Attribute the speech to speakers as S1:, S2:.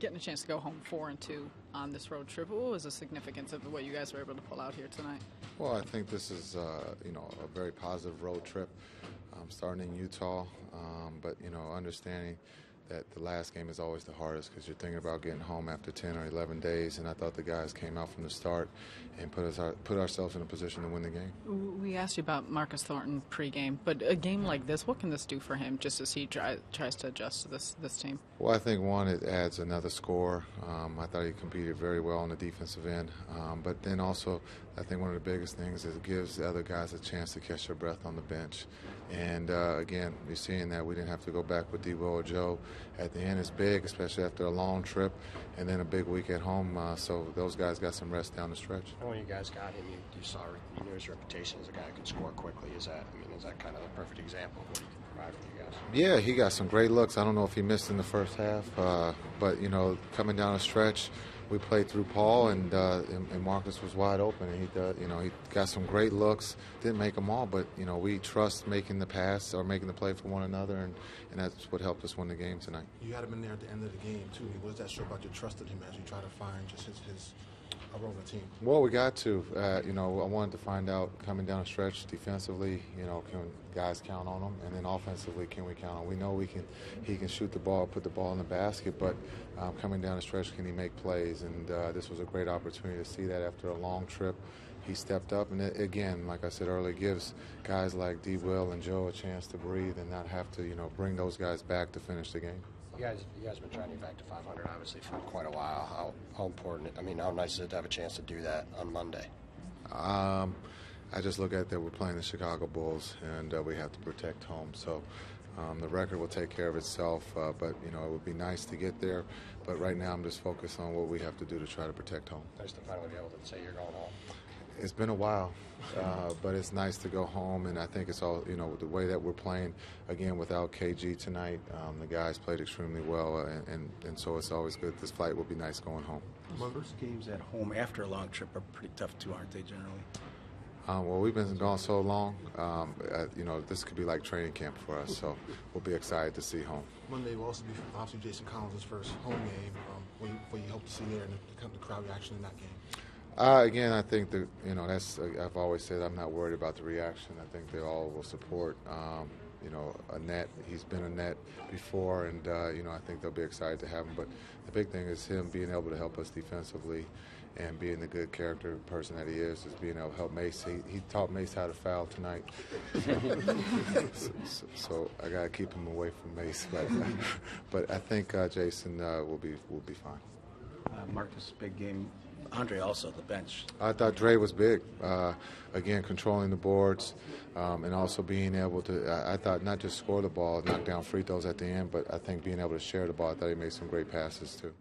S1: getting a chance to go home 4-2 on this road trip. What was the significance of what you guys were able to pull out here tonight?
S2: Well, I think this is a very positive road trip, starting in Utah, but understanding that the last game is always the hardest because you're thinking about getting home after 10 or 11 days, and I thought the guys came out from the start and put ourselves in a position to win the game.
S1: We asked you about Marcus Thornton pregame, but a game like this, what can this do for him just as he tries to adjust to this team?
S2: Well, I think, one, it adds another score. I thought he competed very well on the defensive end, but then also I think one of the biggest things is it gives the other guys a chance to catch their breath on the bench. And, again, you're seeing that we didn't have to go back with D-Will or Joe. At the end, it's big, especially after a long trip and then a big week at home. So those guys got some rest down the stretch.
S3: And when you guys got him, you knew his reputation as a guy who could score quickly. Is that kind of the perfect example of what he can provide for you guys?
S2: Yeah, he got some great looks. I don't know if he missed in the first half, but coming down the stretch, we played through Paul, and Marcus was wide open, and he got some great looks. Didn't make them all, but we trust making the pass or making the play for one another, and that's what helped us win the game tonight.
S4: You had him in there at the end of the game too. What does that show about your trust in him as you try to find just his role in the team?
S2: Well, we got to. I wanted to find out coming down the stretch defensively. Can guys count on him, and then offensively, can we count on him? We know he can shoot the ball, put the ball in the basket, but coming down the stretch, can he make plays? And this was a great opportunity to see that after a long trip. He stepped up, and again, like I said earlier, gives guys like D-Will and Joe a chance to breathe and not have to, bring those guys back to finish the game.
S3: You guys have been trying to get back to 500, obviously, for quite a while. How important? How nice is it to have a chance to do that on Monday?
S2: I just look at that we're playing the Chicago Bulls, and we have to protect home. So the record will take care of itself, but it would be nice to get there. But right now, I'm just focused on what we have to do to try to protect home.
S3: Nice to finally be able to say you're going home.
S2: It's been a while, but it's nice to go home, and I think it's all, the way that we're playing, again, without KG tonight, the guys played extremely well, and so it's always good. This flight will be nice going home.
S5: First games at home after a long trip are pretty tough, too, aren't they, generally?
S2: Well, we've been gone so long, this could be like training camp for us, so we'll be excited to see home.
S4: Monday will also be obviously Jason Collins' first home game. What you hope to see there and the crowd reaction in that game?
S2: Again, I think that I've always said I'm not worried about the reaction. I think they all will support. Annette. He's been Annette before, and I think they'll be excited to have him. But the big thing is him being able to help us defensively, and being the good character person that he is being able to help Mace. He taught Mace how to foul tonight, so I got to keep him away from Mace. But I think Jason will be fine.
S5: Marcus, big game. Andre also, the bench.
S2: I thought Dre was big. Again, controlling the boards and also being able to, I thought not just score the ball, knock down free throws at the end, but I think being able to share the ball. I thought he made some great passes too.